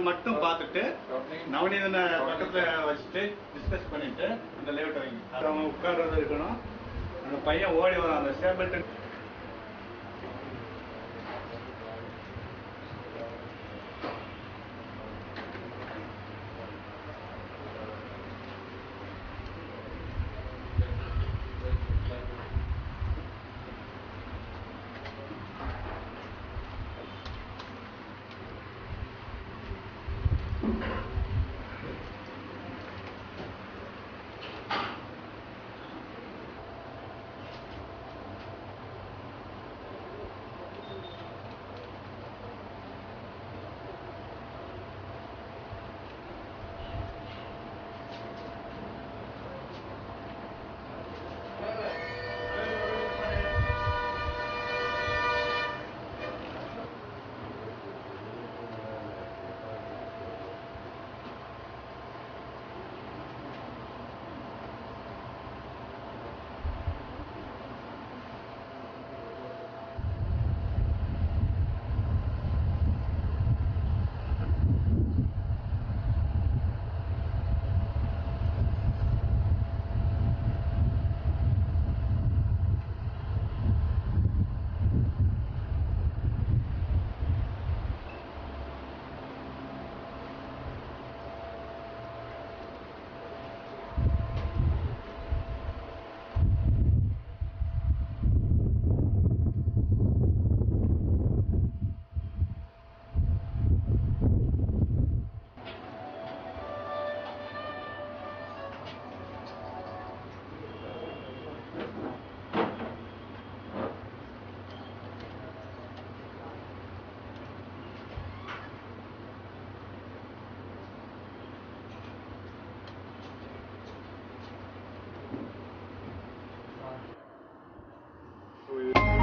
மட்டும் பார்த்துட்டு நவநீதனை பக்கத்துல வச்சுட்டு டிஸ்கஸ் பண்ணிட்டு அந்த லேவுட் வாங்கி அவங்க உட்கார்றது இருக்கணும். அந்த பையன் ஓடி வரும் அந்த சேபிள்.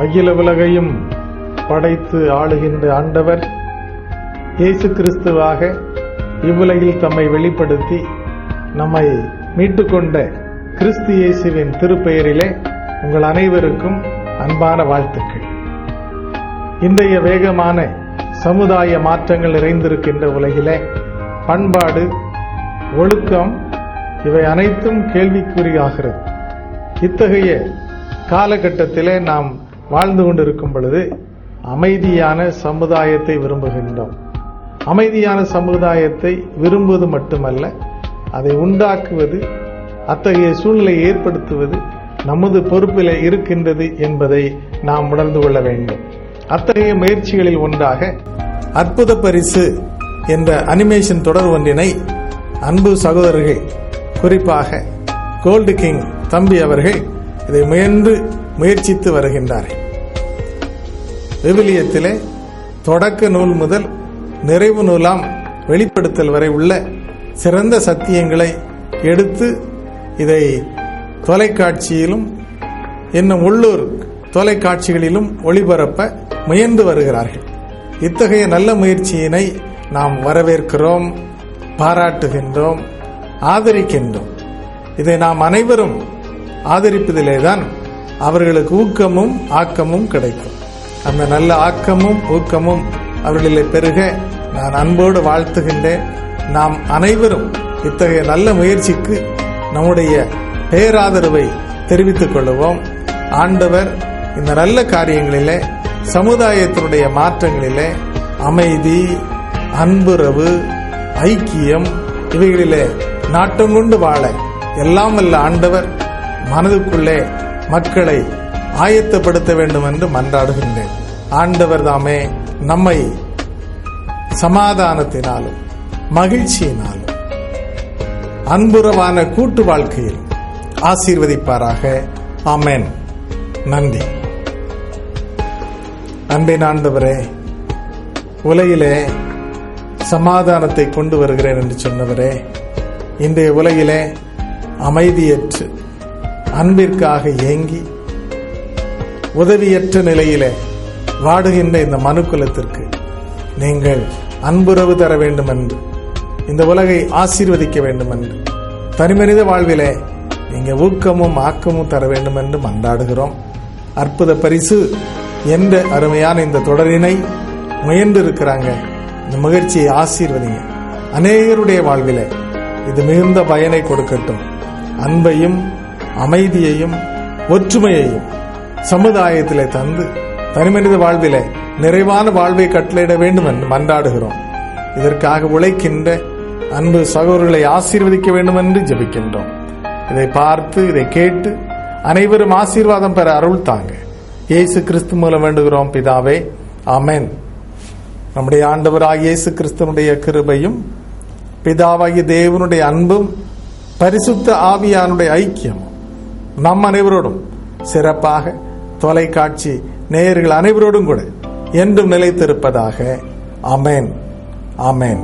அகில உலகையும் படைத்து ஆளுகின்ற ஆண்டவர் இயேசு கிறிஸ்துவாக இவ்வுலகில் தம்மை வெளிப்படுத்தி நம்மை மீட்டுக்கொண்ட கிறிஸ்து இயேசுவின் திருப்பெயரிலே உங்கள் அனைவருக்கும் அன்பான வாழ்த்துக்கள். இன்றைய வேகமான சமுதாய மாற்றங்கள் நிறைந்திருக்கின்ற உலகிலே பண்பாடு, ஒழுக்கம் இவை அனைத்தும் கேள்விக்குறியாகிறது. இத்தகைய காலகட்டத்திலே நாம் வாழ்ந்து கொண்டிருக்கும் பொழுது அமைதியான சமுதாயத்தை விரும்புகின்றோம். அமைதியான சமுதாயத்தை விரும்புவது மட்டுமல்ல, அதை உண்டாக்குவது, அத்தகைய சூழ்நிலையை ஏற்படுத்துவது நமது பொறுப்பில் இருக்கின்றது என்பதை நாம் உணர்ந்து கொள்ள வேண்டும். அத்தகைய முயற்சிகளில் ஒன்றாக அற்புத பரிசு என்ற அனிமேஷன் தொடர் ஒன்றினை அன்பு சகோதரர்கள், குறிப்பாக கோல்டு கிங் தம்பி அவர்கள் இதை முயற்சித்து வருகின்றார்கள். விவிலியத்திலே தொடக்க நூல் முதல் நிறைவு நூலாம் வெளிப்படுத்தல் வரை உள்ள சிறந்த சத்தியங்களை எடுத்து இதை தொலைக்காட்சியிலும் இன்னும் உள்ளூர் தொலைக்காட்சிகளிலும் ஒளிபரப்ப முயன்று வருகிறார்கள். இத்தகைய நல்ல முயற்சியினை நாம் வரவேற்கிறோம், பாராட்டுகின்றோம், ஆதரிக்கின்றோம். இதை நாம் அனைவரும் ஆதரிப்பதிலேதான் அவர்களுக்கு ஊக்கமும் ஆக்கமும் கிடைக்கும். அந்த நல்ல ஆக்கமும் ஊக்கமும் அவர்களிலே பெருக நான் அன்போடு வாழ்த்துகின்றேன். நாம் அனைவரும் இத்தகைய நல்ல முயற்சிக்கு நம்முடைய பேராதரவை தெரிவித்துக் கொள்வோம். ஆண்டவர் இந்த நல்ல காரியங்களிலே, சமுதாயத்தினுடைய மாற்றங்களிலே அமைதி, அன்புறவு, ஐக்கியம் இவைகளிலே நாட்டம் கொண்டு வாழ எல்லாம் வல்ல ஆண்டவர் மனதுக்குள்ளே மக்களை ஆயத்தப்படுத்த வேண்டும் என்று மன்றாடுகின்றேன். ஆண்டவர் தாமே நம்மை சமாதானத்தினாலும் மகிழ்ச்சியினாலும் அன்புறவான கூட்டு வாழ்க்கையில் ஆசீர்வதிப்பாராக. ஆமென். நன்றி. அன்பின் ஆண்டவரே, உலகிலே சமாதானத்தை கொண்டு வருகிறேன் என்று சொன்னவரே, இன்றைய உலகிலே அமைதியற்று அன்பிற்காக ஏங்கி உதவியற்ற நிலையிலே வாடுகின்ற இந்த மனுக்குலத்திற்கு நீங்கள் அன்புறவு தர வேண்டும் என்று, இந்த உலகை ஆசீர்வதிக்க வேண்டும் என்று, தனிமனித வாழ்விலே நீங்க ஊக்கமும் ஆக்கமும் தர வேண்டும் என்று மன்றாடுகிறோம். அற்புத பரிசு என்ற அருமையான இந்த தொடரினை முயன்று இருக்கிறாங்க. இந்த முயற்சியை ஆசீர்வதிங்க. அநேகருடைய வாழ்விலே இது மிகுந்த பயனை கொடுக்கட்டும். அன்பையும் அமைதியையும் ஒற்றுமையையும் சமுதாயத்திலே தந்து தனிமனித வாழ்விலே நிறைவான வாழ்வை கட்டளையிட வேண்டும் என்று மன்றாடுகிறோம். இதற்காக உழைக்கின்ற அன்பு சகோதரர்களை ஆசீர்வதிக்க வேண்டும் என்று ஜெபிக்கின்றோம். இதை பார்த்து இதை கேட்டு அனைவரும் ஆசீர்வாதம் பெற அருள் தாங்க. இயேசு கிறிஸ்து மூலம் வேண்டுகிறோம் பிதாவே, ஆமென். நம்முடைய ஆண்டவராகிய இயேசு கிறிஸ்துவனுடைய கிருபையும் பிதாவாகிய தேவனுடைய அன்பும் பரிசுத்த ஆவியானுடைய ஐக்கியம் நம் அனைவரோடும் சிறப்பாக தொலைக்காட்சி நேயர்கள் அனைவரோடும் கூட என்றும் நிலைத்திருப்பதாக. ஆமென், ஆமென்.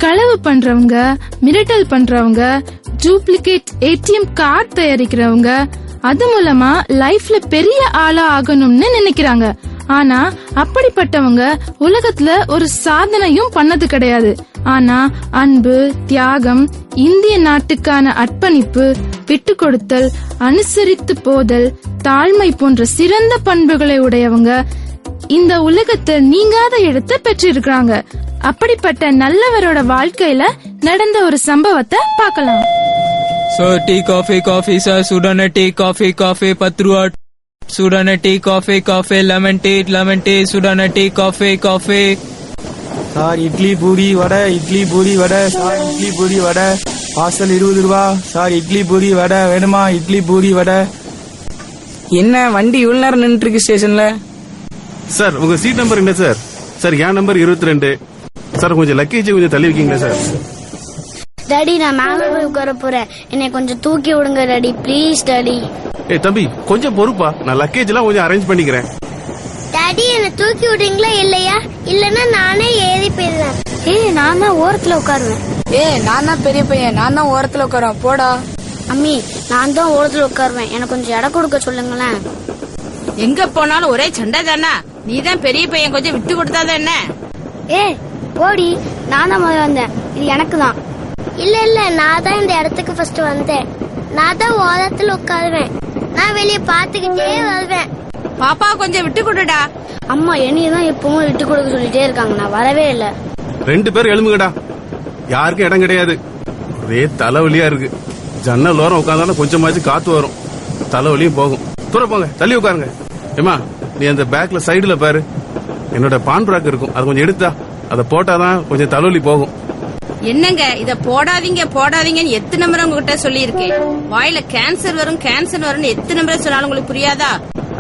களவு பண்றவங்க, மிரட்டல் பண்றவங்க, டூப்ளிகேட் ஏடிஎம் கார்டு தயாரிக்கிறவங்க, அது மூலமா லைஃப்ல பெரிய ஆளா ஆகணும்னு நினைக்கிறாங்க. ஆனா அப்படிப்பட்டவங்க உலகத்துல ஒரு சாதனையும் பண்ணது கிடையாது. ஆனா அன்பு, தியாகம், இந்திய நாட்டுக்கான அர்ப்பணிப்பு, விட்டு கொடுத்தல், அனுசரித்து போதல், தாழ்மை போன்ற சிறந்த பண்புகளை உடையவங்க இந்த உலகத்தை நீங்காத இடத்தை பெற்றிருக்காங்க. அப்படிப்பட்ட நல்லவரோட வாழ்க்கையில நடந்த ஒரு சம்பவத்தை பார்க்கலாம். Sir, tea coffee coffee sir, சுடான டீ காஃபி காஃபி 10 ரூபா. சுடான tea coffee coffee, lemon tea சுடான tea coffee coffee. Sir, idli puri vada, idli puri vada sir, idli puri vada parcel 20 ரூபா சார். இட்லி பூரி வடை வேணுமா? இட்லி பூரி வடை. என்ன வண்டி இவ்வளவு நேரம் நின்று இருக்கு ஸ்டேஷன்ல? சார், உங்க சீட் நம்பர் என்ன சார்? சார், என் நம்பர் 22. சார், கொஞ்சம் லக்கேஜ் கொஞ்சம் தள்ளி வைக்கீங்களா சார்? டாடி, நான் மேல போய் உட்கார போறேன், என்னை கொஞ்சம் தூக்கி விடுங்க டாடி, ப்ளீஸ் டாடி. ஏய் தம்பி, கொஞ்சம் பொறுப்பா, நான் லக்கேஜ் எல்லாம் கொஞ்சம் அரேஞ்ச் பண்ணிக்கிறேன். டாடி, என்னை தூக்கி விடுறீங்களா இல்லையா? இல்லன்னா நானே ஏறி போயிடுறேன். ஏய், நான் தான் ஓரத்துல உட்காருவேன். நான் தான் பெரிய பையன், நான் தான் ஓரத்துல உட்காருவேன், போடா. அம்மி, நான் தான் ஓரத்துல உட்காருவேன், எனக்கு கொஞ்சம் இடம் கொடுக்க சொல்லுங்களேன். எங்க போனாலும் ஒரே சண்டை தானா? நீ தான் பெரிய பையன், கொஞ்சம் விட்டு கொடுத்தாதான் என்ன? போடி, நான் தான் முதல்ல வந்தேன், இது எனக்கு தான். இல்ல, நான் தான் இந்த இடத்துக்கு ஃபர்ஸ்ட் வந்தேன். நான் தான் ஓரத்துல உட்காருவேன், நான் வெளியே பாத்துக்கிட்டே வருவேன். பாப்பா கொஞ்சம் விட்டு கொடுடா. அம்மா என்னையதான் எப்பவும் விட்டு கொடுக்க சொல்லிட்டே இருக்காங்க, நான் வரவே இல்ல. 2 பேர் எழுமுங்கடா, யாருக்கும் இடம் கிடையாது. ஒரே தலைவலியா இருக்கு. ஜன்னல் ஓரம் உட்காந்தாலும் கொஞ்சமாச்சும் காத்து வரும், தலைவலியும் போகும். தூர போங்க, தள்ளி உட்காருங்க. ஏமா, நீ அந்த பேக்ல சைடுல பாரு, என்னோட பான் பிராக் இருக்கும், அது கொஞ்சம் எடுத்தா, அதை போட்டாதான் கொஞ்சம் தலைவலி போகும். என்னங்க இத போடாதீங்க போடாதீங்கன்னு எத்தனை முறை உங்ககிட்ட சொல்லி இருக்கேன். வாயில கேன்சர் வரும் கேன்சர் வரும்னு எத்தனை முறை சொன்னாலும் உங்களுக்கு புரியாதா?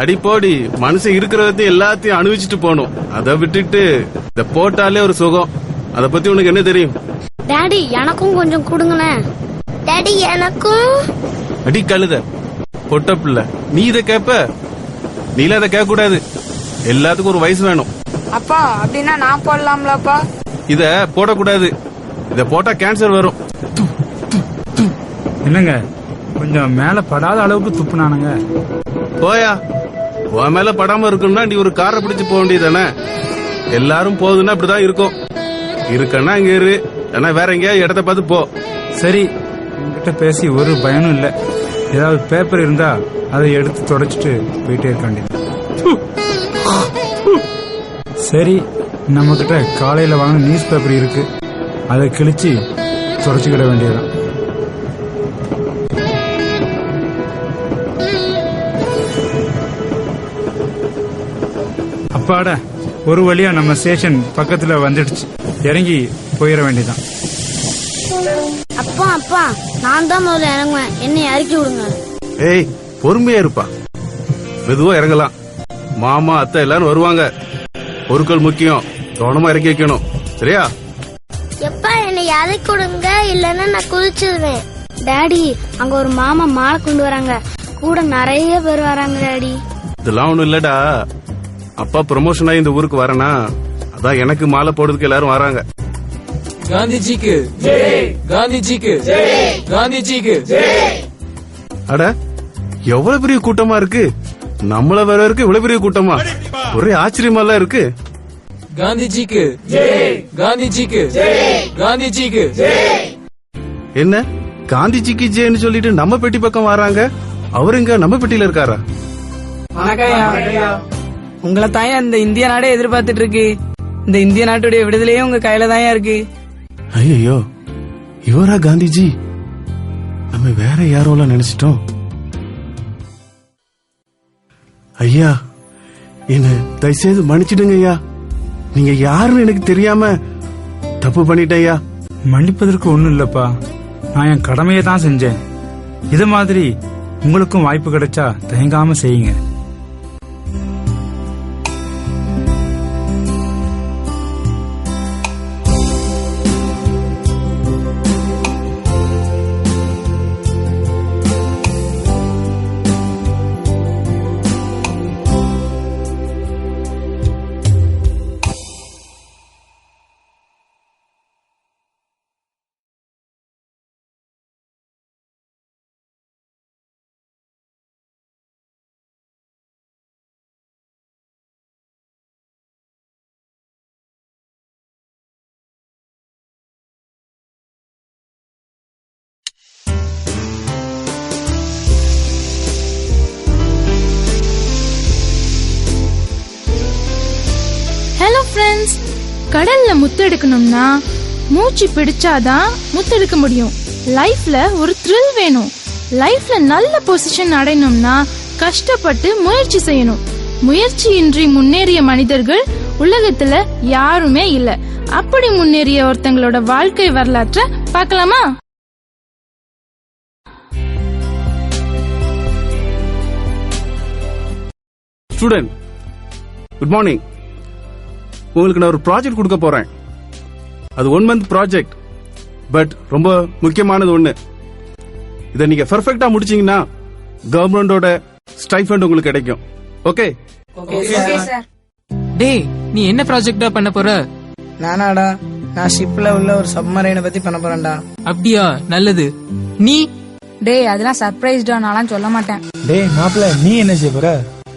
அடி போடி, மனுஷன் இருக்கிறத எல்லாத்தையும் அனுபவிச்சுட்டு போகணும். அதை விட்டுட்டு இத போட்டாலே ஒரு சுகம். அத பத்தி உனக்கு என்ன தெரியும்? டாடி, எனக்கும் கொஞ்சம் கொடுங்களேன். டாடி, எனக்கும். அடி கழுத பொட்ட பிள்ளை, நீ இத கேப்ப? நீல அதை கேட்க கூடாது, எல்லாத்துக்கும் ஒரு வயசு வேணும். அப்பா, அப்படின்னா நான் போடலாம்லப்பா? இத போடக்கூடாது, இத போட்டா கேன்சர் வரும். என்னங்க, கொஞ்சம் மேல படாத அளவுக்கு துப்புனானுங்க. போயா, உன் மேல படாம இருக்குன்னா நீ ஒரு காரை பிடிச்சு போக வேண்டியதானே? எல்லாரும் போகுதுன்னா இப்படிதான் இருக்கும். இருக்கன்னா இங்க இரு, ஆனா வேற எங்கேயாவது இடத்த பார்த்து போ. சரி, உங்ககிட்ட பேசி ஒரு பயனும் இல்ல. ஏதாவது பேப்பர் இருந்தா அதை எடுத்து தொடச்சிட்டு போயிட்டே இருக்க வேண்டியது. சரி, நம்ம கிட்ட காலையில வாங்கின நியூஸ் பேப்பர் இருக்கு, அதை கிழிச்சு தொடச்சுக்கிட வேண்டியதுதான். அப்பாடா, ஒரு வழியா நம்ம ஸ்டேஷன் பக்கத்துல வந்துடுச்சு. இறங்கி போயிட வேண்டியதான். அப்பா அப்பா, நான் தான் முதல்ல இறங்குவேன், என்னை இறக்கி விடுங்க. ஏய், பொறுமையா இருப்பா, மெதுவா இறங்கலாம். மாமா அத்தை எல்லாரும் வருவாங்க. பொருட்கள் முக்கியம், கவனமா இறக்கி வைக்கணும், சரியா? எப்பா என்னை இறக்கி விடுங்க, இல்லன்னா நான் குதிச்சிருவேன். டாடி, அங்க ஒரு மாமா மாலை கொண்டு வராங்க, கூட நிறைய பேர் வராங்க டாடி. இதெல்லாம் ஒண்ணும் இல்லடா, அப்பா ப்ரமோஷன் ஆகி இந்த ஊருக்கு வரனா, அதான் எனக்கு மாலை போடுறதுக்கு எல்லாரும் வராங்க. காந்திஜிக்கு காந்திஜிக்கு காந்திஜிக்கு. அட, எவ்வளவு பெரிய கூட்டமா இருக்கு! நம்மள வேற இருக்கு, இவ்வளவு பெரிய கூட்டமா? ஒரே ஆச்சரியமா எல்லாம் இருக்கு. காந்திஜிக்கு காந்திஜிக்கு காந்திஜிக்கு. என்ன காந்திஜிக்கு ஜேன்னு சொல்லிட்டு நம்ம பெட்டி பக்கம் வராங்க? அவரு இங்க நம்ம பெட்டியில இருக்காரா? உங்களை தாயா இந்த இந்திய நாடே எதிர்பார்த்துட்டு இருக்கு. இந்த இந்திய நாட்டுடைய விடுதலையே உங்க கையில தாயா இருக்கு. ஐயோ, இவரா காந்திஜி? நம்ம வேற யாரோல நினைச்சிட்டோம். ஐயா, என்ன தயவுசெய்து மன்னிச்சிடுங்க ஐயா. நீங்க யாருன்னு எனக்கு தெரியாம தப்பு பண்ணிட்டேன் ஐயா. மன்னிப்பதற்கு ஒண்ணும் இல்லப்பா, நான் என் கடமையை தான் செஞ்சேன். இது மாதிரி உங்களுக்கும் வாய்ப்பு கிடைச்சா தயங்காம செய்யுங்க. ஹலோ ஃப்ரெண்ட்ஸ், கடல்ல முத்தெடுக்கணும்னா மூச்சு பிடிச்சாதான் முத்தெடுக்க முடியும். லைஃப்ல ஒரு த்ரில் வேணும். லைஃப்ல நல்ல பொசிஷன் அடையணும்னா கஷ்டப்பட்டு முயற்சி செய்யணும். முயற்சியின்றி முன்னேறிய மனிதர்கள் உலகத்துல யாருமே இல்ல. அப்படி முன்னேறிய ஒருத்தங்களோட வாழ்க்கை வரலாற்றை பார்க்கலாமா? Student, good morning. உங்களுக்கு நான் ஒரு ப்ராஜெக்ட் கொடுக்க போறேன். அது 1 month ப்ராஜெக்ட், பட் ரொம்ப முக்கியமானது ஒண்ணு. இதை நீங்க பெர்ஃபெக்ட்டா முடிச்சீங்கன்னா கவர்மெண்டோட ஸ்டைஃபண்ட் உங்களுக்கு கிடைக்கும். ஓகே? டேய், நீ என்ன ப்ராஜெக்டா பண்ண போற? நானாடா, நான் ஷிப்ல உள்ள ஒரு சப்மரைனை பத்தி பண்ண போறேன்டா. அப்படியா, நல்லது. நீ? டேய், அதெல்லாம் சர்ப்ரைஸ்டா, நான்லாம் சொல்ல மாட்டேன். டேய் மாப்பிள்ள, நீ என்ன செய்ய போற?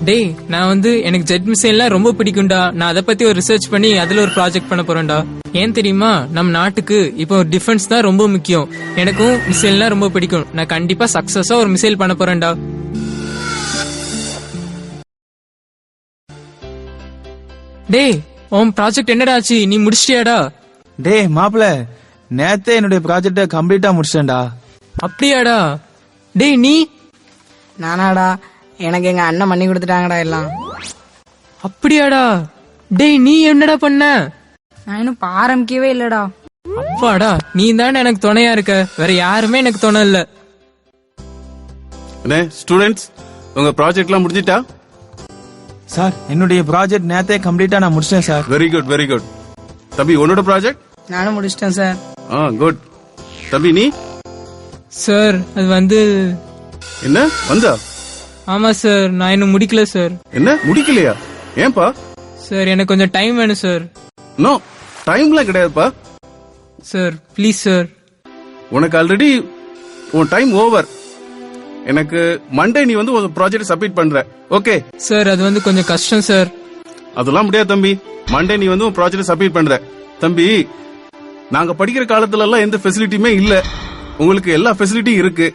டேய், நான் எனக்கு ஜெட் மிசைல்லாம் ரொம்ப பிடிக்கும்டா. நான் அதை பத்தி ஒரு ரிசர்ச் பண்ணி அதுல ஒரு ப்ராஜெக்ட் பண்ண போறேன்டா. ஏன் தெரியுமா, நம்ம நாட்டுக்கு இப்போ டிஃபென்ஸ் தான் ரொம்ப முக்கியம். எனக்கும் மிசைல்லாம் ரொம்ப பிடிக்கும். நான் கண்டிப்பா சக்சஸா ஒரு மிசைல் பண்ண போறேன்டா. டேய், உன் ப்ராஜெக்ட் என்னடா ஆச்சு? நீ முடிச்சிட்டியாடா? டேய் மாப்பிள்ள, நேத்தே என்னுடைய ப்ராஜெக்ட கம்ப்ளீட்டா முடிச்சிட்டேன்டா. அப்படியாடா? டேய் நீ? நானாடா, எனக்கு எங்க அண்ணன் பண்ணி கொடுத்துட்டாங்கடா எல்லாம். அப்படியாடா? டேய் நீ என்னடா பண்ண? நான் இன்னும் ஆரம்பிக்கவே இல்லடா. அப்பாடா, நீ தானே எனக்கு துணையா இருக்க, வேற யாருமே எனக்கு துணை இல்ல. என்ன ஸ்டூடெண்ட்ஸ், உங்க ப்ராஜெக்ட்லாம் முடிஞ்சிட்டா? சார், என்னுடைய ப்ராஜெக்ட் நேத்தே கம்ப்ளீட்டா நான் முடிச்சிட்டேன் sir. Very good, very good. தம்பி, உன்னோட ப்ராஜெக்ட்? நானும் முடிச்சிட்டேன் சார். குட். தம்பி நீ? சார், அது என்ன வந்தா? ஆமா சார், நான் இன்னும் முடிக்கல சார். என்ன முடிக்கலையா? ஏன்பா? சார், எனக்கு கொஞ்சம் டைம் வேணும் சார். நோ, டைம்லாம் கிடையாதுப்பா. Sir please sir. உனக்கு ஆல்ரெடி உன் டைம் ஓவர். எனக்கு மண்டே நீ ஒரு ப்ராஜெக்ட் சப்மிட் பண்ற. ஓகே சார், அது கொஞ்சம் கஷ்டம் சார். அதெல்லாம் முடியாது தம்பி. மண்டே நீ உன் ப்ராஜெக்ட் சப்மிட் பண்ற. தம்பி, நாங்க படிக்கிற காலத்துல எல்லாம் எந்த ஃபெசிலிட்டியுமே இல்ல. உங்களுக்கு எல்லா ஃபெசிலிட்டியும் இருக்கு.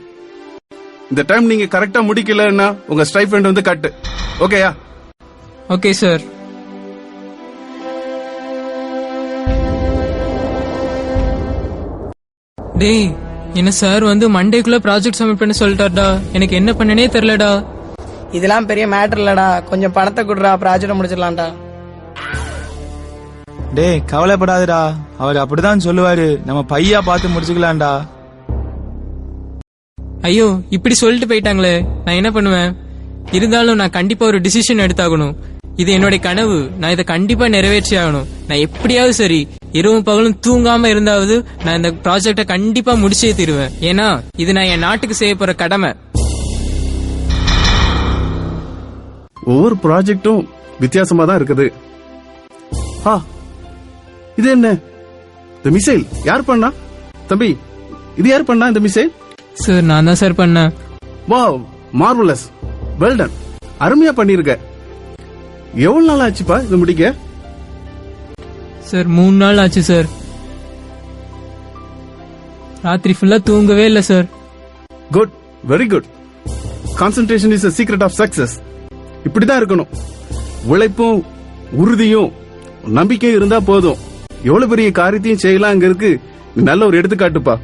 இந்த டைம் நீங்க கரெக்டா முடிக்கலன்னா உங்க ஸ்டைஃபண்ட் வந்து கட்டு. ஓகேயா? Okay sir. டேய், என்ன சார் வந்து மண்டேக்குள்ள ப்ராஜெக்ட் சப்மிட் பண்ண சொல்லிட்டாருடா. எனக்கு என்ன பண்ணனே தெரியலடா. இதெல்லாம் பெரிய மேட்டர் இல்லடா, கொஞ்சம் பணத்தை கொடுறா, ப்ராஜெக்ட் முடிச்சிடலாம்டா. டேய் கவலைப்படாதடா, அவர் அப்படிதான் சொல்லுவாரு, நம்ம பையா பார்த்து முடிச்சுக்கலாம்டா. ஐயோ, இப்படி சொல்லிட்டு போயிட்டாங்களே, நான் என்ன பண்ணுவேன்? இருந்தாலும் நான் கண்டிப்பா ஒரு டிசிஷன் எடுத்தாகணும். இது என்னோட கனவு, நான் இதை கண்டிப்பா நிறைவேற்றி ஆகணும். நான் எப்படியாவது சரி இரவும் பகலும் தூங்காம இருந்தாவது நான் இந்த ப்ராஜெக்ட கண்டிப்பா முடிச்சே தீருவேன். ஏன்னா இது நான் என் நாட்டுக்கு செய்ய போற கடமை. ஒவ்வொரு ப்ராஜெக்டும் வித்தியாசமா தான் இருக்குது. இது என்ன? இந்த மிசைல் யார் பண்ணா? தம்பி, இது யார் பண்ணா இந்த மிசைல்? சார், நான் தான் சார் பண்ணேன். வாவ், மார்வலஸ், வெல் டன், அருமையா பண்ணிருக்க. எவ்வளவு நாள் ஆச்சுப்பா இது முடிக்க? சார் 3 நாள் ஆச்சு சார். ராத்திரி ஃபுல்லா தூங்கவே இல்ல sir. Good, very good. Concentration is a secret of success. இப்படிதான் இருக்கணும். உழைப்பும் உறுதியும் நம்பிக்கையும் இருந்தா போதும். எவ்வளவு பெரிய காரியத்தையும் செய்யலாங்கிறதுக்கு நல்ல ஒரு எடுத்துக்காட்டுப்பா.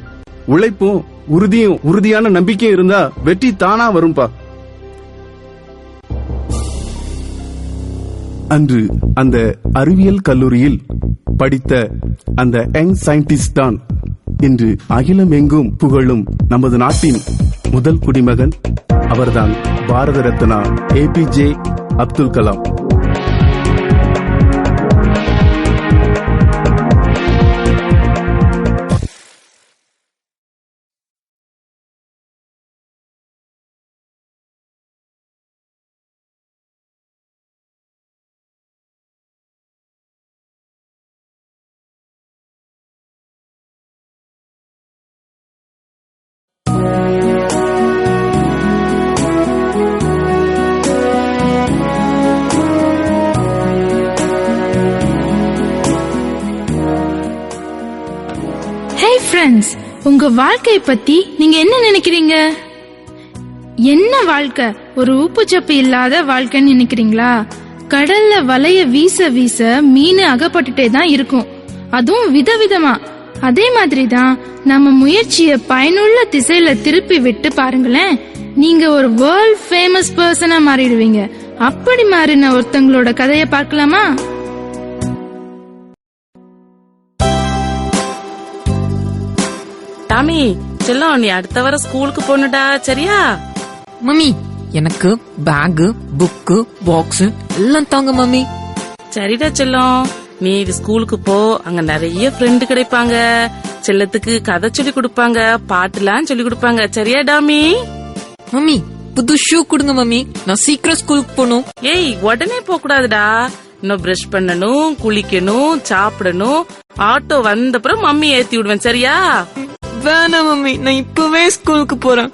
உழைப்பும் உறுதியும் உறுதியான நம்பிக்கையும் இருந்தா வெற்றி தானா வரும்பா. அன்று அந்த அறிவியல் கல்லூரியில் படித்த அந்த யங் சயின்டிஸ்ட் தான் இன்று அகிலம் எங்கும் புகழும் நமது நாட்டின் முதல் குடிமகன். அவர்தான் பாரத ரத்னா APJ அப்துல் கலாம். ஃப்ரெண்ட்ஸ், உங்க வாழ்க்கையை பத்தி நீங்க என்ன நினைக்கிறீங்க? என்ன வாழ்க்கை? ஒரு உப்புச்சப்பு இல்லாத வாழ்க்கைன்னு நினைக்கிறீங்களா? கடல்ல வலைய வீச வீச மீன் அகப்பட்டுட்டே தான் இருக்கும், அதுவும் விதவிதமா. அதே மாதிரிதான் நம்ம முயற்சிய பயனுள்ள திசையில திருப்பி விட்டு பாருங்களேன், நீங்க ஒரு வேர்ல்ட் ஃபேமஸ் பர்சனா மாறிடுவீங்க. அப்படி மாறின ஒருத்தங்களோட கதைய பார்க்கலாமா? டாமி செல்லம், நீ அடுத்த வாரம் ஸ்கூலுக்கு போனுடா, சரியா? மம்மி, எனக்கு பேக், புக்கு, பாக்ஸ் எல்லாம் தாங்க மம்மி. சரிடா செல்லம், நீ இது ஸ்கூலுக்கு போ. அங்க நிறைய ஃப்ரெண்டு கிடைப்பாங்க. செல்லத்துக்கு கதை சொல்லி கொடுப்பாங்க, பாட்டுலாம் சொல்லி கொடுப்பாங்க. சரியா டாமி? மம்மி, புது ஷூ கொடுங்க மம்மி, நான் சீக்கிரம் ஸ்கூலுக்கு போகணும். ஏய், உடனே போக கூடாதுடா. இன்னும் பிரஷ் பண்ணணும், குளிக்கணும், சாப்பிடணும். ஆட்டோ வந்தப்புறம் மம்மி ஏத்தி விடுவேன், சரியா? வேணாம் மம்மி, நான் இப்பவே ஸ்கூலுக்கு போறேன்.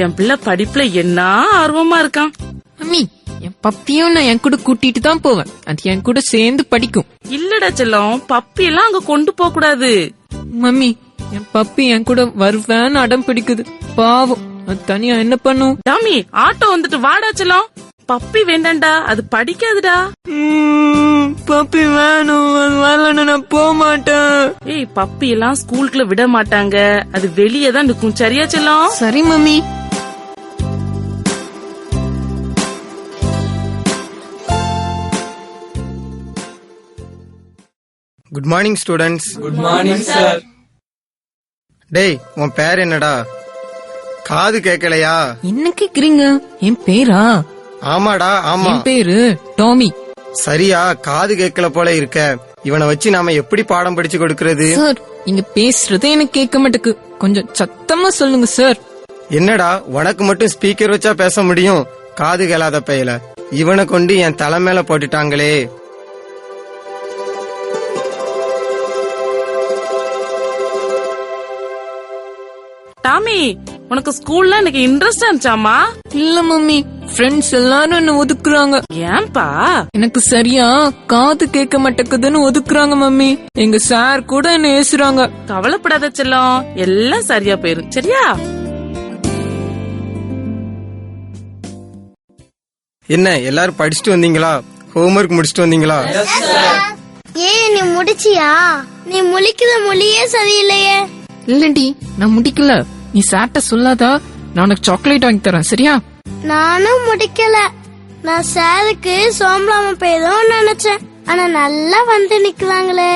என் பிள்ளை படிப்புல என்ன ஆர்வமா இருக்கான். மம்மி, என் பப்பியும் நான் என் கூட கூட்டிட்டு தான் போவேன், அது என் கூட சேர்ந்து படிக்கும். இல்லடா செல்லம், பப்பி எல்லாம் அங்க கொண்டு போக கூடாது. மம்மி, என் பப்பி என் கூட வருவேன்னு அடம் பிடிக்குது, பாவம். அது தனியா என்ன பண்ணும்? டாமி, ஆட்டோ வந்துட்டு வாடா செல்லம். பப்பி வேண்டாண்டா, அது படிக்காதுடா. பப்பி வேணும், அது வரலன்னு நான் போக மாட்டேன். ஏய், பப்பி எல்லாம் ஸ்கூலுக்குள்ள விட மாட்டாங்க, அது வெளியே தான் நிக்கும், சரியா செல்லம்? சரி mummy. Good morning students. Good morning sir. டேய், உன் பேர் என்னடா? காது கேட்கலையா? என்ன கேக்குறீங்க? என் பேரா? ஆமாடா, ஆமா. என் பேரு டாமி. சரியா, காது கேட்கல போல இருக்க. இவனை வச்சு நாம எப்படி பாடம் படிச்சு கொடுக்கறது? சார், நீங்க பேசுறது எனக்கு கேட்க மாட்டேக்கு, கொஞ்சம் சத்தமா சொல்லுங்க சார். என்னடா, உனக்கு மட்டும் ஸ்பீக்கர் வச்சா பேச முடியும்? காது கேளாத பையல, இவனை கொண்டு என் தலை மேல போட்டுட்டாங்களே. டாமி, உனக்கு ஸ்கூல்ல எனக்கு இன்ட்ரெஸ்ட் இருந்துச்சாமா? இல்ல மம்மி, ஃப்ரெண்ட்ஸ் எல்லாரும் என்ன ஒதுக்குறாங்க. ஏன்பா? எனக்கு சரியா காது கேட்க மாட்டேங்குதுன்னு ஒதுக்குறாங்க மம்மி. எங்க சார் கூட என்ன ஏசுறாங்க. கவலைப்படாத செல்லம், எல்லாம் சரியா போயிரும். சரியா? என்ன எல்லாரும் படிச்சுட்டு வந்தீங்களா? ஹோம்ஒர்க் முடிச்சுட்டு வந்தீங்களா? ஏன் நீ முடிச்சியா? நீ முழிக்கிற மொழியே சரியில்லையே. இல்லடி நான் முடிக்கல. நீ சார்ட்ட சொல்லாதா, நான் உனக்கு சாக்லேட் வாங்கி தரேன். சரியா? நானும் முடிக்கல. நான் சாருக்கு சோம்பலாம போயிடும் நினைச்சேன். ஆனா நல்லா வந்து நிக்கலாங்களே.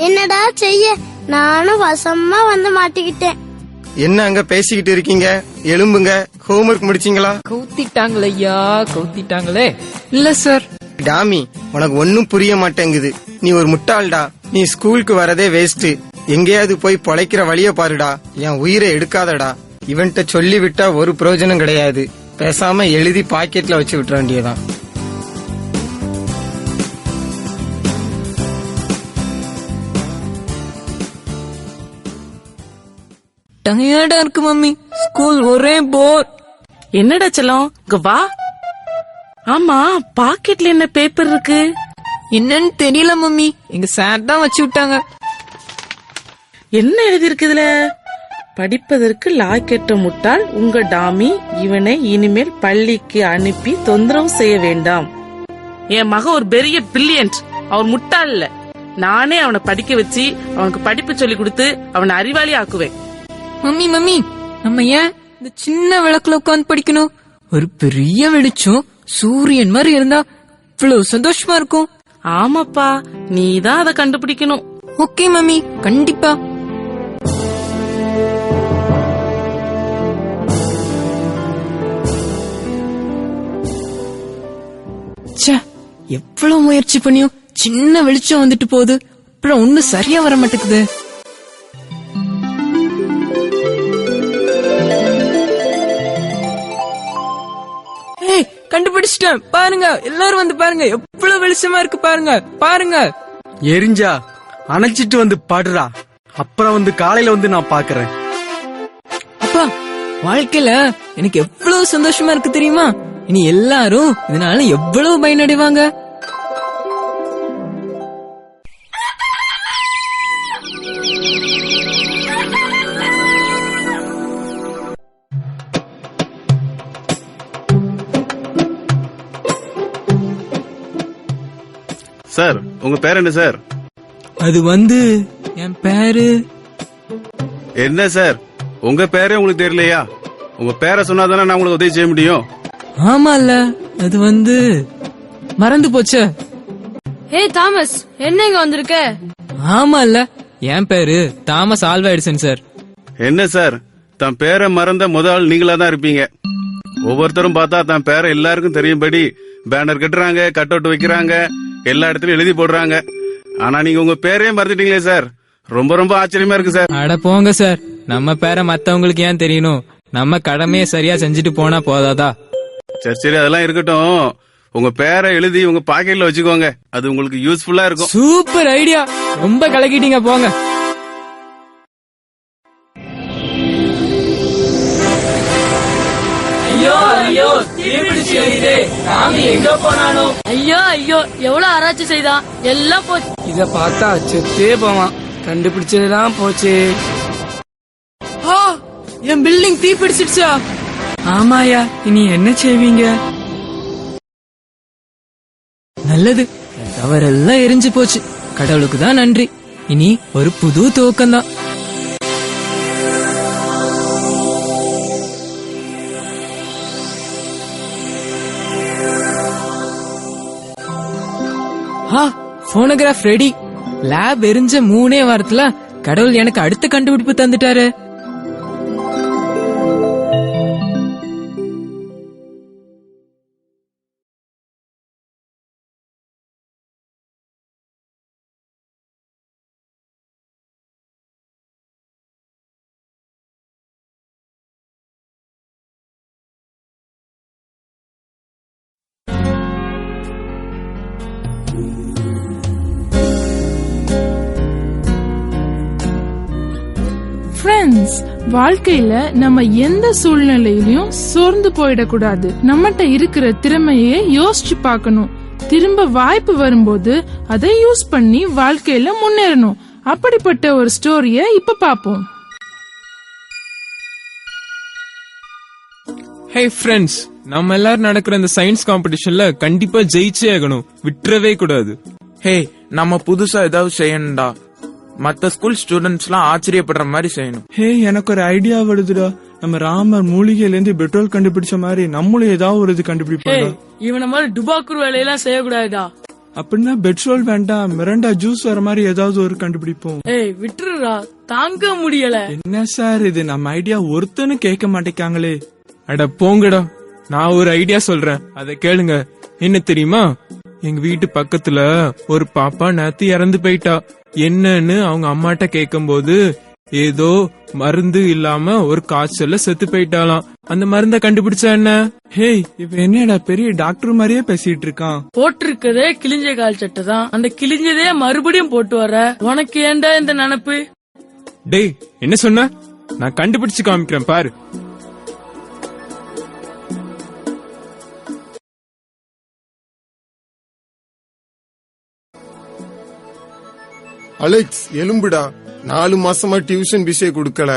என்னடா செய்ய, நானும் வசமா வந்து மாட்டிக்கிட்டேன். என்ன அங்க பேசிக்கிட்டு இருக்கீங்க? எழும்புங்க. ஹோம்ஒர்க் முடிச்சீங்களா? கவுத்திட்டாங்களே ஐயா, கவுத்திட்டாங்களே. இல்ல சார். டாமி, உனக்கு ஒன்னும் புரிய மாட்டேங்குது. நீ ஒரு முட்டாள்டா. நீ ஸ்கூலுக்கு வரதே வேஸ்ட். எங்கேயாவது போய் பொழைக்கிற வழிய பாருடா. என் உயிரை எடுக்காதடா. இவன்ட்ட சொல்லி விட்டா ஒரு பிரயோஜனம் கிடையாது. பேசாம எழுதி பாக்கெட்ல வச்சு விட்டுற வேண்டியதான். டயர்டா இருக்கு மம்மி. ஸ்கூல் ஒரே போர். என்னடா செல்லம், இங்க வா. ஆமா, பாக்கெட்ல என்ன பேப்பர் இருக்கு? என்னன்னு தெரியல மம்மி. எங்க சார் தான் வச்சு விட்டாங்க. என்ன எழுதி இருக்கு இதுல? படிப்பதற்கு லாக்கெட்ட முட்டாள் உங்க டாமி. இவனை இனிமேல் பள்ளிக்கு அனுப்பி தொந்தரவு செய்ய வேண்டாம். என் மகன் ஒரு பெரிய பிரில்லியன்ட். அவன் முட்டாள் இல்ல. நானே அவனை படிக்க வச்சு அவனுக்கு படிப்பு சொல்லி கொடுத்து அவனை அறிவாளி ஆக்குவேன். மம்மி மம்மி, நம்ம ஏன் இந்த சின்ன விளக்குல உட்காந்து படிக்கணும்? ஒரு பெரிய வெளிச்சம் சூரியன் மாதிரி இருந்தா இவ்வளவு சந்தோஷமா இருக்கும். ஆமாப்பா, நீதான் அதை கண்டுபிடிக்கணும். ஓகே மம்மி, கண்டிப்பா. எவ்வளவு முயற்சி பண்ணியும் சின்ன வெளிச்சம் வந்துட்டு போகுது. அப்புறம் ஒண்ணு சரியா வர மாட்டேங்குது. கண்டுபிடிச்சிட்டேன். பாருங்க, எல்லாரும் வந்து பாருங்க. எவ்வளவு வெளிச்சமா இருக்கு பாருங்க. பாருங்க. எரிஞ்சா அணைச்சிட்டு வந்து பாடுறா. அப்புறம் வந்து காலையில வந்து நான் பாக்குறேன். அப்பா, வாழ்க்கையில எனக்கு எவ்வளவு சந்தோஷமா இருக்கு தெரியுமா? இனி எல்லாரும் இதனால எவ்வளவு பயனடைவாங்க. சார், உங்க பேர் என்ன சார்? அது வந்து என் பேரு. என்ன சார், உங்க பேரே உங்களுக்கு தெரியலையா? உங்க பேரை சொன்னாதானே நான் உங்களுக்கு உதவி செய்ய முடியும். ஆமா இல்ல, அது வந்து மறந்து போச்சு. ஏய் தாமஸ், என்ன இங்க வந்திருக்க? ஆமா இல்ல, என் பேரு தாமஸ் ஆல்வா எடிசன் சார். என்ன சார், தன் பேரை மறந்த முதல் நீங்களா தான் இருப்பீங்க. ஒவ்வொருத்தரும் பார்த்தா தன் பேரை எல்லாருக்கும் தெரியும்படி பேனர் கட்டுறாங்க, கட் அவுட் வைக்கிறாங்க, எல்லா இடத்துலயும் எழுதி போடுறாங்க. ஆனா நீங்க உங்க பேரே மறந்துட்டீங்களே சார். ரொம்ப ரொம்ப ஆச்சரியமா இருக்கு சார். அட போங்க சார், நம்ம பேரை மத்தவங்களுக்கு ஏன் தெரியணும்? நம்ம கடமையை சரியா செஞ்சுட்டு போனா போதாதா? சரி சரி, அதெல்லாம் இருக்கட்டும். உங்க பேரை எழுதி உங்க பாக்கெட்ல வச்சுக்கோங்க. அது உங்களுக்கு யூஸ்ஃபுல்லா இருக்கும். சூப்பர் ஐடியா, ரொம்ப கலக்கிட்டீங்க. போங்க. ஐயோ ஐயோ, தீப்பிடிச்சு எரியுதே. சாமி எங்க போனானோ? ஐயோ ஐயோ, எவ்வளவு ஆராய்ச்சி செய்தான், எல்லாம் போச்சு. இத பார்த்தா செத்தே போவான். கண்டுபிடிச்சதுதான் போச்சு. என் பில்டிங் தீப்பிடிச்சிடுச்சா? ஆமாயா, இனி என்ன செய்வீங்க? நல்லது, தவறெல்லாம் எரிஞ்சு போச்சு. கடவுளுக்கு தான் நன்றி. இனி ஒரு புது துவக்கம்தான். Phonograph ready. லேப் எரிஞ்ச 3 வாரத்துல கடவுள் எனக்கு அடுத்த கண்டுபிடிப்பு தந்துட்டாரு. ஃப்ரெண்ட்ஸ், வாழ்க்கையில நம்ம எந்த சூழ்நிலையிலயும் சோர்ந்து போயிடக்கூடாது. நம்மகிட்ட இருக்கிற திறமையை யோசிச்சு பார்க்கணும். திரும்ப வாய்ப்பு வரும்போது அதை யூஸ் பண்ணி வாழ்க்கையில முன்னேறணும். அப்படிப்பட்ட ஒரு ஸ்டோரிய இப்ப பாப்போம். ஹே ஃப்ரெண்ட்ஸ், நம்ம எல்லாரும் நடக்கிற இந்த சயின்ஸ் காம்படிஷன்ல கண்டிப்பா ஜெயிச்சே ஆகணும், விட்டுறவே கூடாது. ஹே, நம்ம புதுசா ஏதாவது செய்யணும்டா. மத்த ஸ்கூல் ஸ்டூடெண்ட்ஸ் எல்லாம் ஆச்சரியப்படுற மாதிரி செய்யணும். ஹே, எனக்கு ஒரு ஐடியா வருதுடா. நம்ம ராமர் மூலிகையில இருந்து பெட்ரோல் கண்டுபிடிச்ச மாதிரி நம்மளும் ஏதாவது ஒரு இது கண்டுபிடிப்போம். இவன மாதிரி டுபாக்கூர் வேலையெல்லாம் செய்யக்கூடாதுடா. அப்படின்னா பெட்ரோல் வேண்டாம், மிரண்டா ஜூஸ் வர மாதிரி ஏதாவது ஒரு கண்டுபிடிப்போம். ஏய் விட்டுருடா, தாங்க முடியல. என்ன சார் இது, நம்ம ஐடியா ஒருத்தனும் கேட்க மாட்டேங்காங்களே. அட போங்கடா, நான் ஒரு ஐடியா சொல்றேன், அதை கேளுங்க. என்ன தெரியுமா, எங்க வீட்டு பக்கத்துல ஒரு பாப்பா நேத்து இறந்து போயிட்டா. என்னன்னு அவங்க அம்மாட்ட கேட்கும் போது ஏதோ மருந்து இல்லாம ஒரு காய்ச்சல்ல செத்து போயிட்டாலாம். அந்த மருந்த கண்டுபிடிச்சா என்ன? ஹே, இப்ப என்னடா பெரிய டாக்டர் மாதிரியே பேசிட்டு இருக்கான். போட்டிருக்கதே கிழிஞ்ச கால் சட்டை தான், அந்த கிழிஞ்சதே மறுபடியும் போட்டு வர உனக்கு ஏண்டா இந்த நினைப்பு? டேய், என்ன சொன்ன? நான் கண்டுபிடிச்சு காமிக்கிறேன் பாரு. அலெக்ஸ், எலும்புடா. 4 மாசமா டியூஷன் பிஸே கொடுக்கல,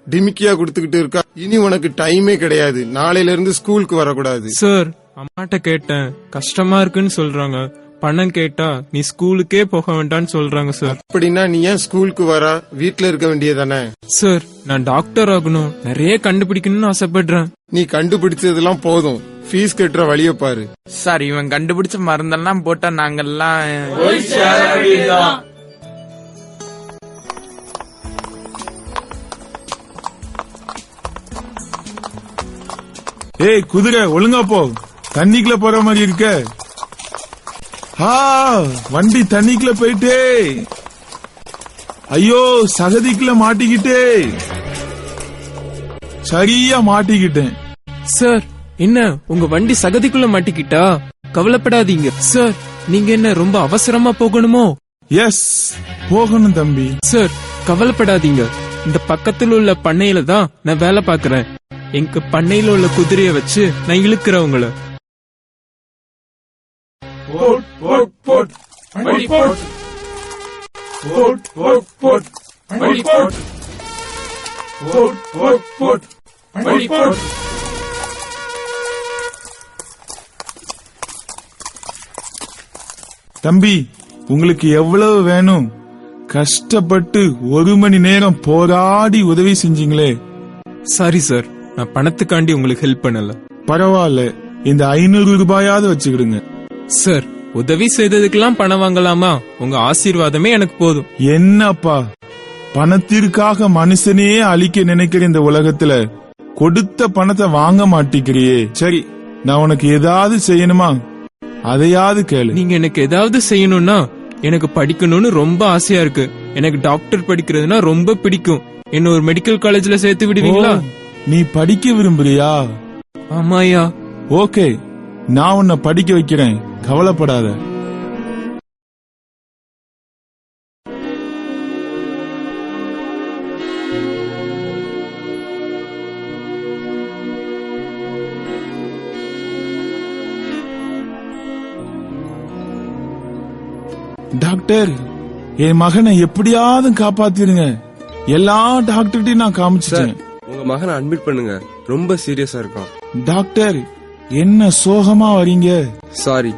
டிமிக்கியா கொடுத்துக்கிட்டு இருக்கா. இனி உனக்கு டைமே கிடையாது. நாளையில இருந்து ஸ்கூலுக்கு வரக்கூடாது. சார், அம்மாட்ட கேட்டேன், கஷ்டமா இருக்குன்னு சொல்றாங்க. பணம் கேட்டா நீ ஸ்கூலுக்கே போக வேண்டாம்னு சொல்றாங்க சார். அப்படின்னா நீ ஏன் ஸ்கூலுக்கு வர? வீட்டுல இருக்க வேண்டியதானே? சார், நான் டாக்டர் ஆகணும், நிறைய கண்டுபிடிக்கணும்னு ஆசைப்படுறேன். நீ கண்டுபிடிச்சதெல்லாம் போதும், ஃபீஸ் கட்டுற வழிய பாரு. சார், இவன் கண்டுபிடிச்ச மருந்தெல்லாம் போட்டா நாங்கெல்லாம் ஏய் குதிரை, ஒழுங்கா போ. தண்ணிக்குள்ள போற மாதிரி இருக்க. வண்டி தண்ணிக்குள்ள போயிட்டே. ஐயோ, சகதிக்குள்ள மாட்டிக்கிட்டே. சரியா மாட்டிக்கிட்டேன். சார், என்ன உங்க வண்டி சகதிக்குள்ள மாட்டிக்கிட்டா? கவலைப்படாதீங்க சார். நீங்க என்ன ரொம்ப அவசரமா போகணுமோ? எஸ், போகணும் தம்பி. சார், கவலைப்படாதீங்க. இந்த பக்கத்துல உள்ள பண்ணையில தான் நான் வேலை பாக்குறேன். எங்க பண்ணையில உள்ள குதிரைய வச்சு நான் இழுக்கிறவங்கள. தம்பி, உங்களுக்கு எவ்வளவு வேணும்? கஷ்டப்பட்டு 1 மணி நேரம் போராடி உதவி செஞ்சீங்களே. சாரி சார், நான் பணத்துக்காண்டி உங்களுக்கு ஹெல்ப் பண்ணல. பரவாயில்ல, இந்த 500 ரூபாயாவது வச்சுக்கிடுங்க. சார், உதவி செய்ததுக்கெல்லாம் பணம் வாங்கலாமா? உங்க ஆசீர்வாதமே எனக்கு போதும். என்னப்பா, பணத்திற்காக மனுஷனையே அழிக்க நினைக்கிற இந்த உலகத்துல கொடுத்த பணத்தை வாங்க மாட்டேங்கிறியே. சரி, நான் உனக்கு ஏதாவது செய்யணுமா? அதையாவது கேளு. நீங்க எனக்கு ஏதாவது செய்யணும்னா, எனக்கு படிக்கணும்னு ரொம்ப ஆசையா இருக்கு. எனக்கு டாக்டர் படிக்கிறதுனா ரொம்ப பிடிக்கும். என்ன ஒரு மெடிக்கல் காலேஜ்ல சேர்த்து விடுவீங்களா? நீ படிக்க விரும்புறியா? ஆமாயா. ஓகே, நான் உன்னை படிக்க வைக்கிறேன், கவலைப்படாத. டாக்டர், என் மகனை எப்படியாவது காப்பாத்திருங்க. எல்லா டாக்டர்கிட்டையும் நான் காமிச்சிட்டேன். உங்க மகனை அட்மிட் பண்ணுங்க, ரொம்ப சீரியஸா இருக்கான். டாக்டர், என்ன சோகமா வரீங்க? சாரி,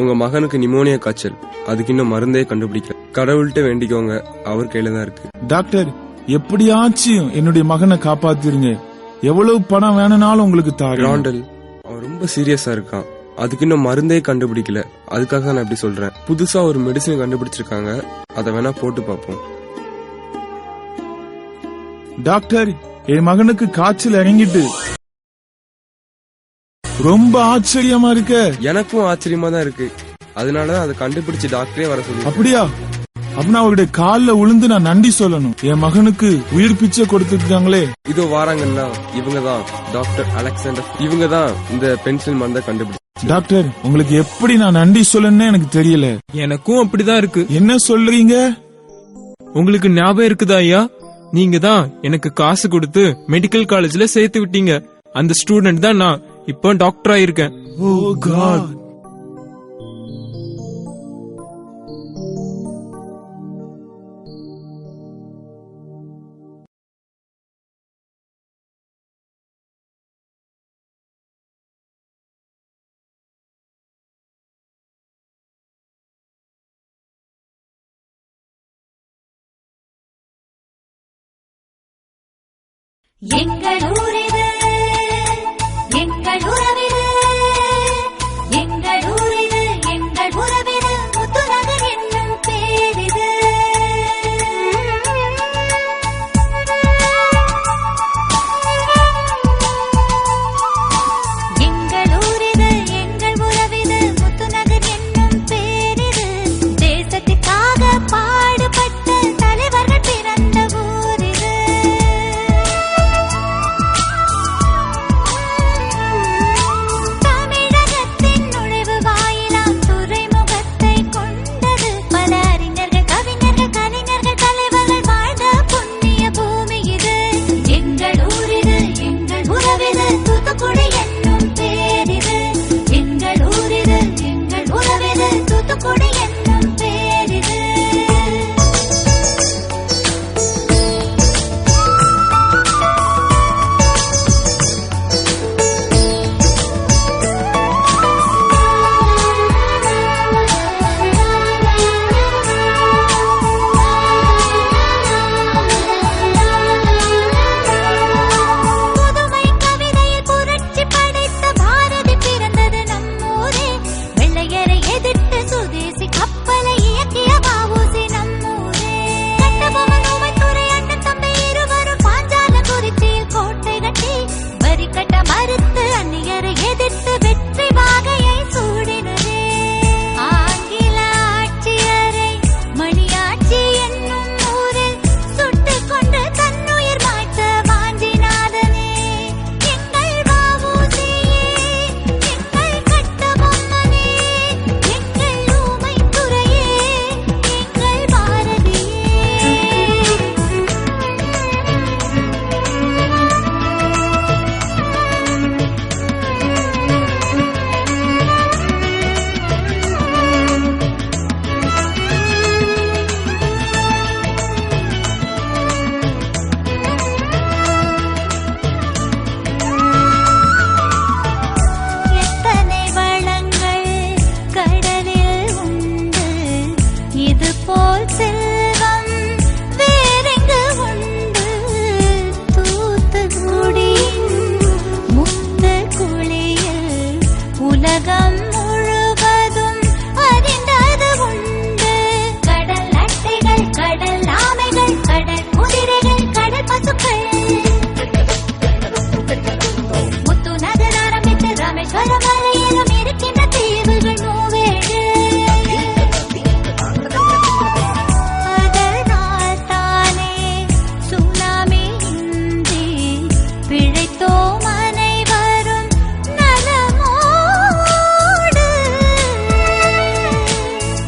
உங்க மகனுக்கு நிமோனியா காய்ச்சல், அதுக்கு இன்னும் மருந்தே கண்டுபிடிக்க. கடவுள்கிட்ட வேண்டிக்கோங்க, அவர் கையில தான் இருக்கு. டாக்டர், எப்படியாச்சும் என்னுடைய மகனை காப்பாத்திருங்க. எவ்வளவு பணம் வேணும்னாலும் உங்களுக்கு தாரேன். ராண்டல், அவன் ரொம்ப சீரியஸா இருக்கான், அதுக்கு இன்னும் மருந்தே கண்டுபிடிக்கல. அதுக்காக தான் நான் இப்படி சொல்றேன். புதுசா ஒரு மெடிசன் கண்டுபிடிச்சிருக்காங்க, அதை வேணா போட்டு பாப்போம். டாக்டர், என் மகனுக்கு காய்ச்சல் இறங்கிட்டு. ரொம்ப ஆச்சரியமா இருக்க. எனக்கும் ஆச்சரியமா தான் இருக்கு, அதனாலதான் அதை கண்டுபிடிச்சு டாக்டரே வர சொல்லி. அப்படியா? அப்படின்னா அவருடைய காலில் விழுந்து நான் நன்றி சொல்லணும். என் மகனுக்கு உயிர் பிச்சை கொடுத்துட்டாங்களே. இதோ வாராங்கன்னா இவங்க தான் டாக்டர் அலெக்சாண்டர். இவங்க தான் இந்த பென்சில் மருந்தை கண்டுபிடிச்சு. டாக்டர், உங்களுக்கு எப்படி நான் நன்றி சொல்லணும்னு எனக்கு தெரியல. எனக்கும் அப்படிதான் இருக்கு. என்ன சொல்றீங்க? உங்களுக்கு ஞாபகம் இருக்குதா ஐயா? நீங்க தான் எனக்கு காசு கொடுத்து மெடிக்கல் காலேஜ்ல சேர்த்து விட்டீங்க. அந்த ஸ்டூடெண்ட் தான் நான். இப்போ டாக்டர் ஆயிருக்கேன். ஓ காட். எங்கள் ஊரிது, எங்கள் உறவிது, எங்கள் ஊரிது, எங்கள் உறவிது, முத்துநகர் என்னும் பேரிது. எங்கள் ஊரிது, எங்கள் உறவிது, முத்துநகர் என்னும் பேரிது. தேசத்துக்காக பாடுபட்ட தலைவர்கள் பிறந்த ஊரிது. தமிழகத்தின் நுழைவு வாயிலாம் துறைமுகத்தை கொண்டது. பல அறிஞர்கள், கவிஞர்கள், கலைஞர்கள், தலைவர்கள் வாழ்ந்த புண்ணிய பூமி இது. எங்கள் ஊரிது, எங்கள் உறவிது, தூத்துக்குடி என்னும் பேரிது. எங்கள் ஊரிது, எங்கள் உறவிது, தூத்துக்குடி என்னும் பேரிது. புதுமை கவிதையில் புரட்சி படைத்த பாரதி பிறந்தது நம்மூரே. வெள்ளையரை எதிர்த்து சுதேசி கப்பலை இயக்கிய வ.உ.சி. நம்மூரே. கட்டபொம்மன், ஊமைத்துரை அண்ணன் தம்பி இருவரும் பாஞ்சாலங்குறிச்சியில் கோட்டை கட்டி வரி கட்ட மறுத்து அந்நியரை எதிர்த்து வெற்றி வாகையை சூடினரே. ஆங்கில ஆட்சியரை மணியாட்சி என்னும் ஊரில் சுட்டுக் கொண்டு தன்னுயிர் மாய்த்த வாஞ்சிநாதனே. எங்கள் வ.உ.சி.யே, எங்கள் கட்டபொம்மனே, எங்கள் ஊமைத்துரையே, எங்கள் பாரதியே. எத்தனை வளங்கள் கடலில் உண்டு, இதுபோல் செல்வம் வேறெங்கு உண்டு. தூத்துக்குடியின் முத்து குளியல் உலகம் முழுவதும் அறிந்தது உண்டு. கடல் அட்டைகள், கடல் ஆமைகள், கடல் குதிரைகள், கடல் பசுக்கள். முத்துநகர் ஆரம்பித்து ராமேஸ்வரம் வரையிலும் இருக்கின்ற தீவுகள் மூவேழு. அதனால் தானே சுனாமி இன்றி பிழைத்தோம் அனைவரும் நலமோடு.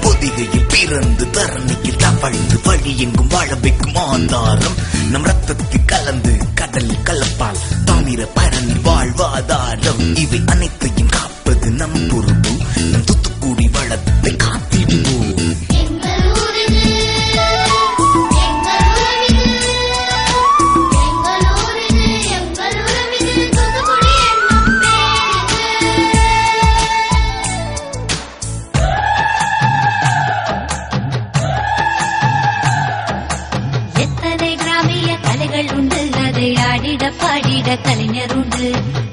பொதிகையில் பிறந்து தரணியில் தவழ்ந்து வழி எங்கும் வாழ வைக்கும் ஆந்தாரம் நம் ரத்தத்தில் கலந்து கடலில் கலப்பால் தாமிர பரணில் வாழ்வாதாரம். இவை அனைத்தையும் காப்பது நம் பொறுப்பு. நம் தூத்துக்குடி வளத்தை காத்திடுவோம். எங்கள் ஊரிது, எங்கள் உறவிது, எங்கள் ஊரிது, எங்கள் உறவிது, தூத்துக்குடி என்னும் பேரிது. எத்தனை கிராமிய கலைகள் உண்டு, அதை ஆடிட பாடிட கலைஞர் உண்டு.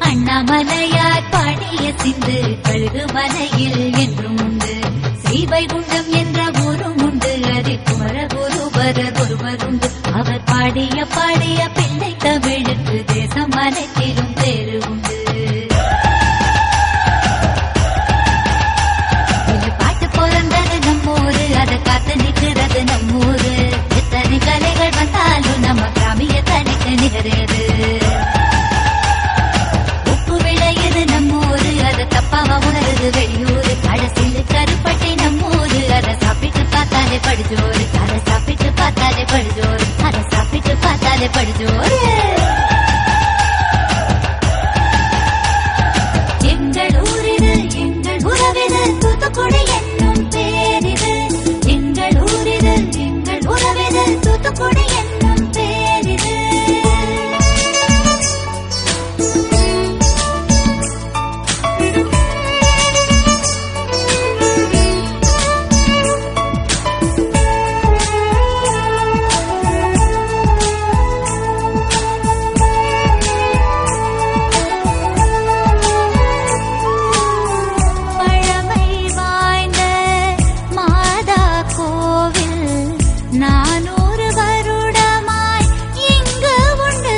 அண்ணாமலையார் பாடிய சிந்து கழுகு மலையில் என்றும் உண்டு. ஸ்ரீவைகுண்டம் என்ற ஊரும் உண்டு, அதில் குமரகுருபரர் ஒருவர் உண்டு. அவர் பாடிய பாடிய பிள்ளை தமிழுக்கு தேசம் அனைத்திலும் பேரு உண்டு. இந்த பாட்டு பிறந்தது நம்மூரு, அதை காத்து நிற்கிறது நம்மூரு. எத்தனை கலைகள் வந்தாலும் நம்ம கிராமிய தனிக்கு நிகரது. உப்பு விளையுது நம்மூரு, அதை தப்பாவ உணருது வெளியூரு. கடைசியில் கருப்பட்டை நம்மூரு, அதை சாப்பிட்டு பார்த்தாலே படுஜோறு. அதை சாப்பிட்டு பார்த்தாலே படுஜோறு. அதை சாப்பிட்டு பார்த்தா படுஜோறு. எங்கள் ஊரிது எங்கள் உறவிது தூத்துக்குடி என்னும் பேரிது. எங்கள் ஊரிது எங்கள் உறவிது தூத்துக்குடி என்னும் பேரிது. பழமை வாய்ந்த மாதா கோவில் 400 வருடமாய் இங்கு உண்டு.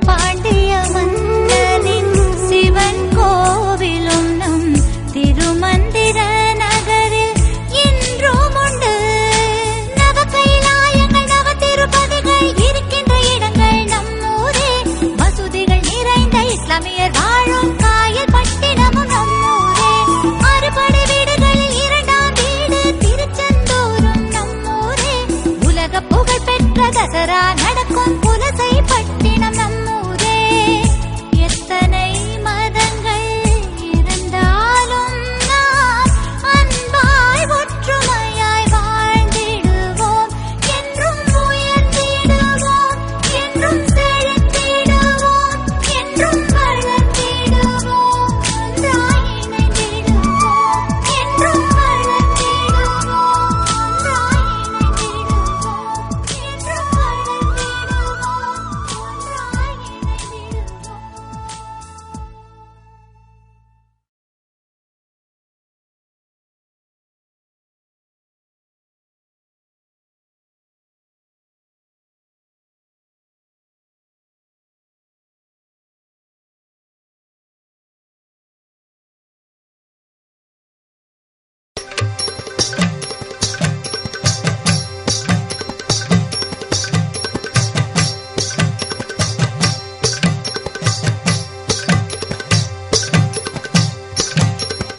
பாண்டிய மன்னனின் சிவன் கோவிலும் நம் திருமந்திர நகரில் இன்றும் உண்டு. நவ கைலாயங்கள் நவ திருப்பதிகள் இருக்கின்ற இடங்கள் நம்மூரே. மசூதிகள் நிறைந்த இஸ்லாமியர் வாழும் காயல் பட்டினமும் நம்மூரே. அறுபடை வீடுகளில் 2ஆம் வீடு திருச்செந்தூரும் நம்மூரே. உலக புகழ் பெற்ற தசரா நடக்கும் புலசை பட்டினம் நம்மூரே. எத்தனை மதங்கள் இருந்தாலும் நாம் அன்பாய் ஒற்றுமையாய் வாழ்ந்திடுவோம். என்றும் உயர்ந்திடுவோம், என்றும் செழித்திடுவோம், என்றும் வளர்ந்திடுவோம். ஒன்றாய் இணைந்திடுவோம், என்றும் வளர்ந்திடுவோம். ஒன்றாய் இணைந்திடுவோம், என்றும் வளர்ந்திடுவோம். ஒன்றாய் இணைந்திடுவோம்.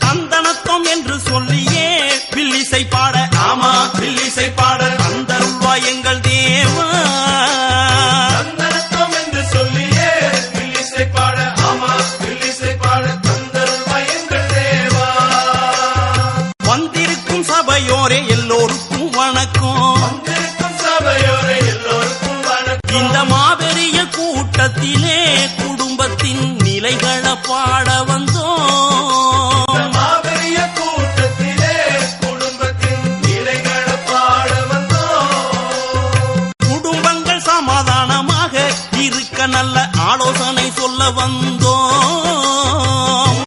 தந்தனத்தம் என்று சொல்லியே வில்லிசை பாட, ஆமா வில்லிசை பாட தந்தருள்வாய் எங்கள் தேவா. தந்தனத்தம் என்று சொல்லியே வில்லிசை பாட, ஆமா வில்லிசை பாட தந்தருள்வாய் எங்கள் தேவா. வந்திருக்கும் சபையோரே எல்லோருக்கும் வணக்கம். வந்திருக்கும் சபையோரே எல்லோருக்கும் வணக்கம். இந்த மாபெரிய கூட்டத்திலே குடும்பத்தின் நிலைகளை பாட வந்தோம். மாபெரிய கூட்டத்திலே குடும்பத்தின் நிலைகளை பாட வந்தோம். குடும்பங்கள் சமாதானமாக இருக்க நல்ல ஆலோசனை சொல்ல வந்தோம்.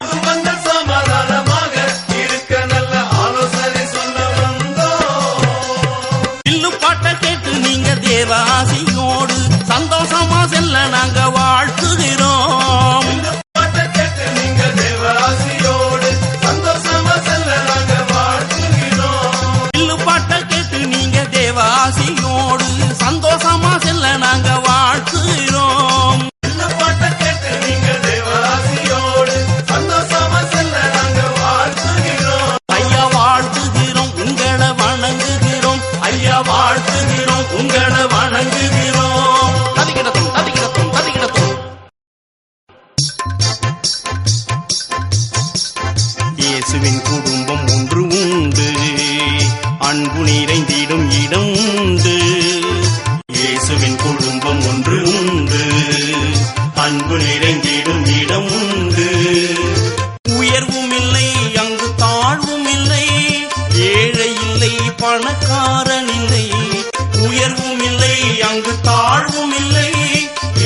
குடும்பங்கள் சமாதானமாக இருக்க நல்ல ஆலோசனை சொல்ல வந்தோம். வில்லு பாட்ட கேட்டு நீங்க தேவாசியோடு சந்தோஷமா செல்ல நாங்க வாழ்த்துகிறோம். வில்லு பாட்ட கேட்டு நீங்க தேவாசியோடு சந்தோஷமா செல்ல நாங்க வாழ்த்துகிறோம். ஐயா வாழ்த்துகிறோம், உங்களை வணங்குகிறோம். ஐயா வாழ்த்துகிறோம், உங்களை வணங்குகிறோம். ததிகிடத்தும் ததிகிடத்தும் ததிகிடத்தும். இயேசுவின் குடும்பம் ஒன்று உண்டு, அன்பு நிறைந்திடும் இடம் உண்டு. இயேசுவின் குடும்பம் ஒன்று உண்டு, அன்பு நிறைந்திடும் இடம் உண்டு. உயர்வும் இல்லை அங்கு தாழ்வும் இல்லை, ஏழை இல்லை பணக்காரன் இல்லை. உயர்வும் இல்லை அங்கு தாழ்வும் இல்லை,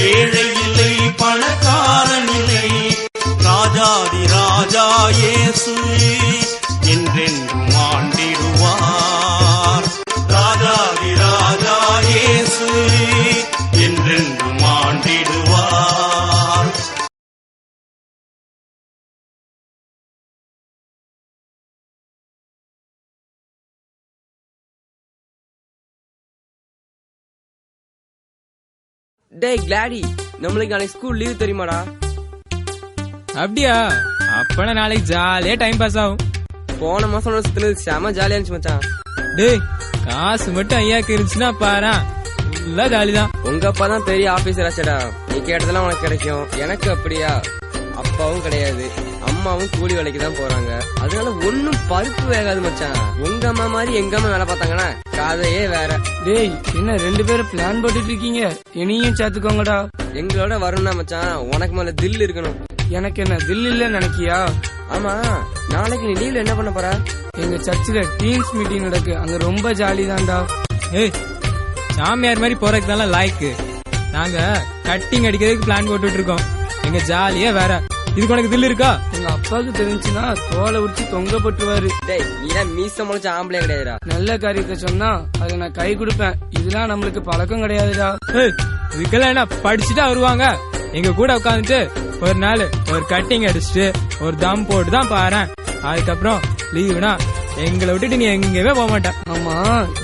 ஏழை இல்லை பணக்காரன் இல்லை. ராஜாதி ராஜா இயேசு என்றென்றும் ஆண்டிடுவார். ராஜாதி ராஜா இயேசு என்றென்றும் ஆண்டிடுவார். டேய் கிளாடி, நம்மளுக்கு நாளைக்கு ஸ்கூல் லீவ் தெரியுமாடா? அப்படியா? அப்பனா நாளைக்கு ஜாலியா டைம் பாஸ் ஆகும். போன மாசம் சுத்தினது செம ஜாலியா இருந்துச்சு மச்சான். டேய் காசு மட்டும் ஐயாக்கு இருந்துச்சுன்னா பாரா ஃபுல்லா ஜாலிதான். உங்க அப்பா தான் பெரிய ஆபீசர் ஆச்சடா, நீ கேட்டதெல்லாம் உனக்கு கிடைக்கும். எனக்கு அப்படியா? அப்பாவும் கிடையாது, அம்மாவும் கூலி வேலைக்கு தான் போறாங்க. அதனால ஒன்னும் பருப்பு வேகாது மச்சான். உங்க அம்மா மாதிரி எங்க அம்மா வேலை பார்த்தாங்கன்னா கதையே வேற. டேய் என்ன 2 பேரும் பிளான் போட்டுட்டு இருக்கீங்க? என்னையும் சேர்த்துக்கோங்கடா. எங்களோட வரணும்னா மச்சான் உனக்கு மேல தில் இருக்கணும். எனக்கு என்ன தில் இல்ல நினைக்கியா? ஆமா, நாளைக்கு நீ லீவ்ல என்ன பண்ண போற? எங்க சர்ச்சில் டீன்ஸ் மீட்டிங் நடக்கு, அங்க ரொம்ப ஜாலி தான்டா. ஏய், சாமியார் மாதிரி போறதுக்கு லாய்க்கு. நாங்க கட்டிங் அடிக்கிறதுக்கு பிளான் போட்டுட்டு இருக்கோம். எங்க ஜாலியா வேற. இதுக்கு உனக்கு தில் இருக்கா? எங்க அப்பாவுக்கு தெரிஞ்சுன்னா தோலை உரிச்சு தொங்க போட்டுருவாரு. டேய் நீ மீச முளைச்ச ஆம்பளை கிடையாதுடா. நல்ல காரியத்தை சொன்னா அதை நான் கை கொடுப்பேன். இதெல்லாம் நம்மளுக்கு பழக்கம் கிடையாதுடா. இதுக்கெல்லாம் என்ன படிச்சுட்டா வருவாங்க? எங்க கூட உட்காந்துட்டு ஒரு நாள் ஒரு கட்டிங் அடிச்சுட்டு ஒரு தம் போட்டு தான் பாறேன். அதுக்கப்புறம் லீவுனா எங்களை விட்டுட்டு நீ எங்கேயுமே போக மாட்டேன். ஆமா,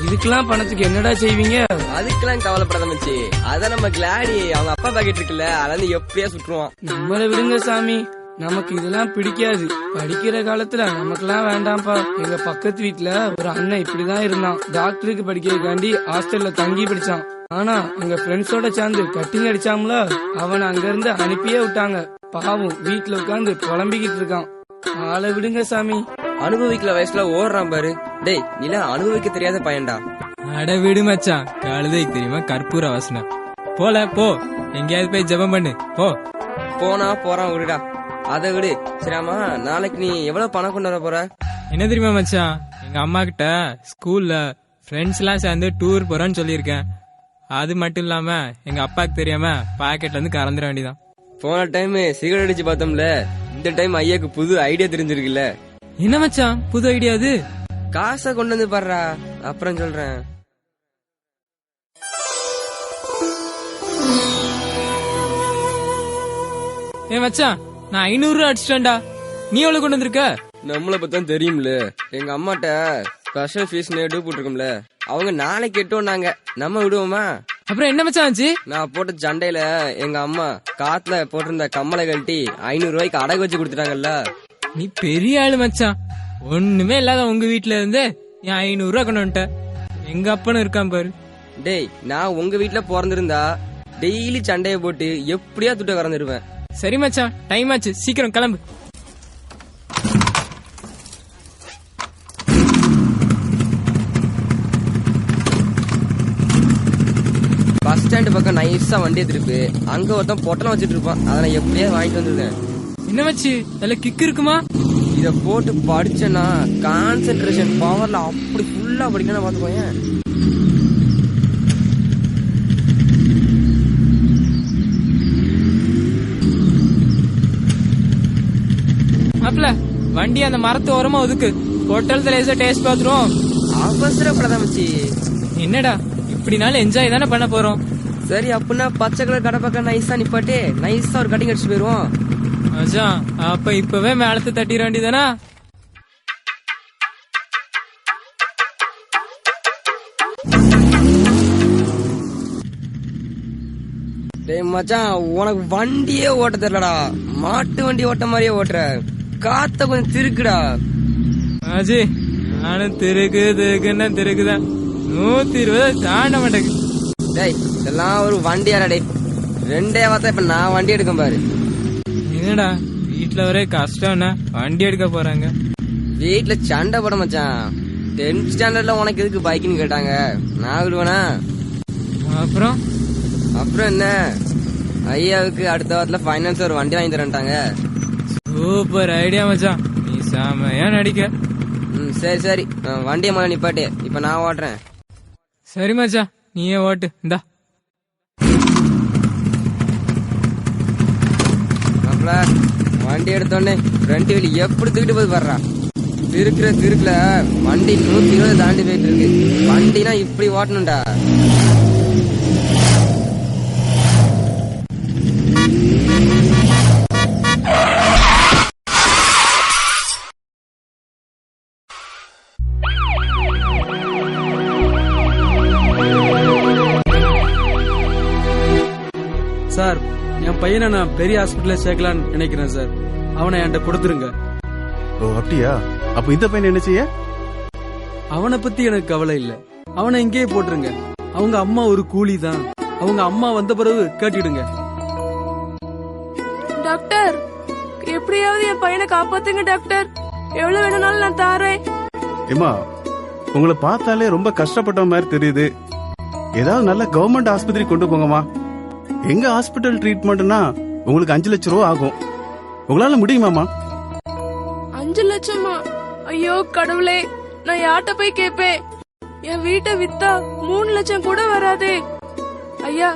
இதுக்கெல்லாம் பணத்துக்கு என்னடா செய்வீங்க? அதுக்கெல்லாம் கவலைப்படாத மச்சி. அதான் நம்ம கிளாடி அவங்க அப்பா பாக்கெட் இருக்குல்ல, அத வந்து எப்படியா சுற்றுவான். நம்மள விடுங்க சாமி, நமக்கு இதெல்லாம் பிடிக்காது. படிக்கிற காலத்துல நமக்கெல்லாம் வேண்டாம்ப்பா. எங்க பக்கத்து வீட்டுல ஒரு அண்ணன் இப்படிதான் இருந்தான். டாக்டருக்கு படிக்கிறதுக்காண்டி ஹாஸ்டல்ல தங்கி படிச்சான். ஆனா அங்க ஃப்ரெண்ட்ஸோட சேர்ந்து கட்டிங் அடிச்சாம்ல, அவனை அங்க இருந்து அனுப்பியே விட்டாங்க. பாவம் வீட்டுல உட்கார்ந்து புலம்பிக்கிட்டு இருக்கான். ஆளை விடுங்க சாமி. அனுபவிக்கல வயசுல ஓடுறான் பாரு. டேய் நீல அனுபவிக்க தெரியாத பையன்டா. அட விடு மச்சான், கழுதைக்கு தெரியுமா கற்பூர வாசனை. போல போ, எங்கேயாவது போய் ஜெபம் பண்ணு போ. போனா போறான் விடுடா, அதை விடு. சரியாமா, நாளைக்கு நீ எவ்வளவு பணம் கொண்டு வர போற? என்ன தெரியுமா மச்சான், எங்க அம்மா கிட்ட ஸ்கூல்ல ஃப்ரெண்ட்ஸ் எல்லாம் சேர்ந்து டூர் போறோன்னு சொல்லியிருக்கேன். அது மட்டும் இல்லாம எங்க அப்பாக்கு தெரியாம பாக்கெட்ல இருந்து கறந்துட வேண்டியதான். போன டைம் சிகரெட் அடிச்சு பார்த்தோம்ல, இந்த டைம் ஐயாக்கு புது ஐடியா தெரிஞ்சிருக்குல்ல. என்ன மச்சான் புது ஐடியா? அது காசை கொண்டு வந்து பாடுறா, அப்புறம் சொல்றேன். ஏ மச்சான், நான் 500 ரூபா அடிச்சிட்டேன்டா. நீ எவ்வளவு கொண்டு வந்திருக்க? நம்மள பத்தான் தெரியும்ல, எங்க அம்மாட்ட ஸ்பெஷல் ஃபீஸ் டூ போட்டிருக்கோம்ல, அவங்க நாளைக்கு எட்டோன்னாங்க. நம்ம விடுவோமா? அப்புறம் என்ன மச்சான் ஆச்சு? நான் போட்ட சண்டையில எங்க அம்மா காத்துல போட்டிருந்த கம்மலை கழட்டி 500 ரூபாய்க்கு அடகு வச்சு கொடுத்துட்டாங்கல்ல. நீ பெரிய ஆளு மச்சான். ஒண்ணுமே இல்லாத உங்க வீட்டுல இருந்து நீ 500 ரூபா கொண்டு வந்துட்ட. எங்க அப்பனும் இருக்கான் பாரு. டேய் நான் உங்க வீட்டுல பிறந்திருந்தா டெய்லி சண்டைய போட்டு எப்படியா துட்ட கறந்துருவேன். சரி மச்சான், டைம் ஆச்சு, சீக்கிரம் கிளம்பு. பஸ் ஸ்டாண்ட் பக்கம் நைஸா வண்டியை திருப்பு. அங்க ஒருத்தன் பொட்டலம் வச்சிட்டு இருப்பான், அதை நான் எப்படியா வாங்கிட்டு வந்துருக்கேன். என்ன வச்சு அதுல கிக் இருக்குமா? இத போட்டு படிச்சேன்னா கான்சென்ட்ரேஷன் பவர்ல அப்படி ஃபுல்லா படிக்கணும் பாத்துக்கோங்க. அப்பல வண்டி அந்த மரத்து ஓரமா ஒதுக்கு. ஹோட்டல் லேசா டேஸ்ட் பாத்துருவோம். அவசரப்படாத மச்சி. என்னடா இப்படினாலும் என்ஜாய் தானே பண்ண போறோம். சரி அப்படின்னா பச்சை கலர் கடை பக்கம் நைஸா நிப்பாட்டு, நைஸா ஒரு கட்டிங் அடிச்சு போயிருவோம். மச்சான் அப்ப இப்பவே மேலத்தை தட்டிட வேண்டியதானா? டேய் மச்சான், உனக்கு வண்டியே ஓட்ட தெரியலடா. மாட்டு வண்டி ஓட்ட மாதிரியே ஓட்டுற. காத்த கொஞ்சம் திருக்குடா. ஆஜி நானும் திருக்குன்னு திருக்குதான். 120 தாண்ட மாட்டேங்க. டேய் இதெல்லாம் ஒரு வண்டியாடா. டேய் 2 வார்த்தை இப்ப நான் வண்டி எடுக்க பாரு. என்னடா வீட்டுல ஒரே கஷ்டம்னா வண்டி எடுக்க போறாங்க. வீட்டுல சண்டை போட மச்சான். 10th ஸ்டாண்டர்ட்ல உனக்கு எதுக்கு பைக்குன்னு கேட்டாங்க, நான் விடுவேனா? அப்புறம் என்ன, ஐயாவுக்கு அடுத்த வாரத்துல ஃபைனான்ஸ் ஒரு வண்டி வாங்கி தரேன்ட்டாங்க. சூப்பர் ஐடியா மச்சான், நீ செமையா நடிக்க. சரி சரி, வண்டியை மேல நிப்பாட்டு, இப்ப நான் ஓட்டுறேன். சரி மச்சான், நீயே ஓட்டு. இந்தா வண்டி எடுத்தோடனே ஃப்ரண்ட் வீல் எப்படி தூக்கிட்டு போய் வர்றா. திருக்குல வண்டி 120 தாண்டி போயிட்டு இருக்கு. வண்டினா இப்படி ஓட்டணும்டா. சார் என் பையனை நான் பெரிய ஹாஸ்பிட்டல்ல சேர்க்கலான்னு நினைக்கிறேன் சார். அவனை என்கிட்ட கொடுத்துருங்க. ஓ அப்படியா? அப்ப இந்த பையன் என்ன செய்ய? அவனை பத்தி எனக்கு கவலை இல்ல, அவனை இங்கேயே போட்டுருங்க. அவங்க அம்மா ஒரு கூலி தான். அவங்க அம்மா வந்த பிறகு கேட்டுடுங்க. டாக்டர், எப்படியாவது என் பையனை காப்பாத்துங்க டாக்டர். எவ்வளவு வேணும்னாலும் நான் தாரேன். ஏமா, உங்களை பார்த்தாலே ரொம்ப கஷ்டப்பட்ட மாதிரி தெரியுது. ஏதாவது நல்ல கவர்மெண்ட் ஆஸ்பத்திரி கொண்டு போங்கம்மா. எங்க ஹாஸ்பிட்டல் ட்ரீட்மெண்ட்னா உங்களுக்கு 5 லட்சம் ரூபா ஆகும். உங்களால முடியுமாமா? 5 லட்சமா? ஐயோ கடவுளே, நான் யார்கிட்ட போய் கேட்பேன்? என் வீட்டை வித்தா 3 லட்சம் கூட வராதே. ஐயா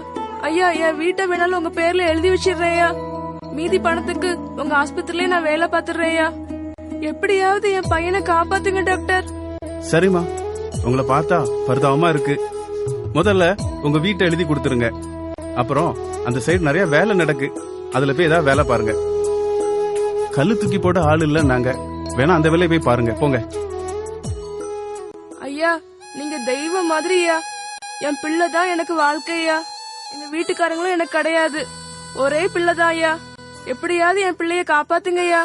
ஐயா, என் வீட்டை வேணாலும் உங்க பேர்ல எழுதி வச்சிடுறேயா. மீதி பணத்துக்கு உங்க ஆஸ்பத்திரியில நான் வேலை பாத்துறேயா. எப்படியாவது என் பையனை காப்பாத்துங்க டாக்டர். சரிம்மா, உங்களை பார்த்தா பரிதாபமா இருக்கு. முதல்ல உங்க வீட்டை எழுதி கொடுத்துருங்க. அப்புறம் அந்த சைடு நிறைய வேலை நடக்கு, அதுல போய் ஏதாவது வேலை பாருங்க. கல்லு தூக்கி போட ஆள் இல்ல, நாங்க வேணா அந்த வேலையை போய் பாருங்க. போங்க. ஐயா, நீங்க தெய்வம் மாதிரியா. என் பிள்ளைதான் எனக்கு வாழ்க்கையா. எங்க வீட்டுக்காரங்களும் எனக்கு கிடையாது. ஒரே பிள்ளைதான் ஐயா. எப்படியாவது என் பிள்ளைய காப்பாத்துங்கய்யா.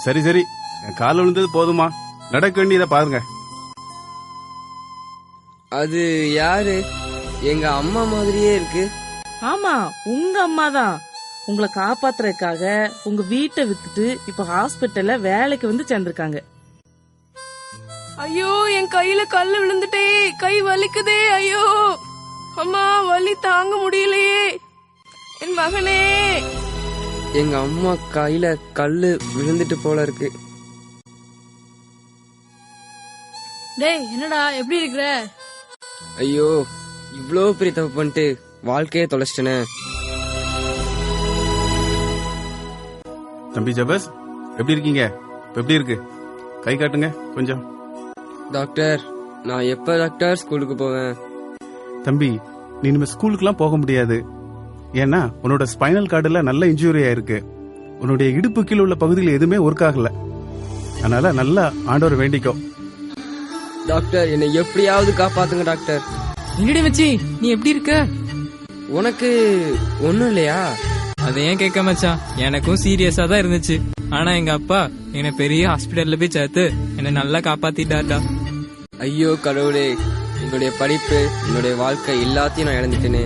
சரி சரி, என் கால விழுந்தது போதுமா, நடக்க வேண்டியதை பாருங்க. அது யாரு? எங்க அம்மா மாதிரியே இருக்கு. ஆமா, உங்க அம்மா தான். உங்களை காப்பாத்துறதுக்காக உங்க வீட்டை வித்துட்டு இப்ப ஹாஸ்பிட்டல்ல வேலைக்கு வந்து சேர்ந்திருக்காங்க. ஐயோ, என் கையில கல்லு விழுந்துட்டே, கை வலிக்குதே. ஐயோ அம்மா, வலி தாங்க முடியலையே. என் மகனே. எங்க அம்மா கையில கல்லு விழுந்துட்டு போல இருக்கு. டேய், என்னடா எப்படி இருக்கிற? ஐயோ, இவ்ளோ பெரிய தப்பு பண்ணிட்டு வாழ்க்கையே தொலைச்சிட்டேனே. தம்பி ஜபஸ், எப்படி இருக்கீங்க? எப்படி இருக்கு? கை காட்டுங்க கொஞ்சம். டாக்டர், நான் எப்ப டாக்டர் ஸ்கூலுக்கு போவேன்? தம்பி, நீ இனிமே ஸ்கூலுக்குலாம் போக முடியாது. ஏன்னா உன்னோட ஸ்பைனல் கார்டுல நல்ல இன்ஜூரி ஆயிருக்கு. உன்னுடைய இடுப்பு கீழ உள்ள பகுதியில் எதுவுமே ஒர்க் ஆகல. அதனால நல்லா ஆண்டவர் வேண்டிக்கோ. டாக்டர், என்னை எப்படியாவது காப்பாத்துங்க டாக்டர். என்னடி மச்சி, நீ எப்படி இருக்க? உனக்கு ஒண்ணும் இல்லையா? அதை ஏன் கேட்க மச்சான், எனக்கும் சீரியஸா தான் இருந்துச்சு. ஆனா எங்க அப்பா என்னை பெரிய ஹாஸ்பிட்டல்ல போய் சேர்த்து என்னை நல்லா காப்பாத்திட்டார்டா. ஐயோ கடவுளே, என்னுடைய படிப்பு, என்னுடைய வாழ்க்கை எல்லாத்தையும் நான் இழந்துட்டேனே.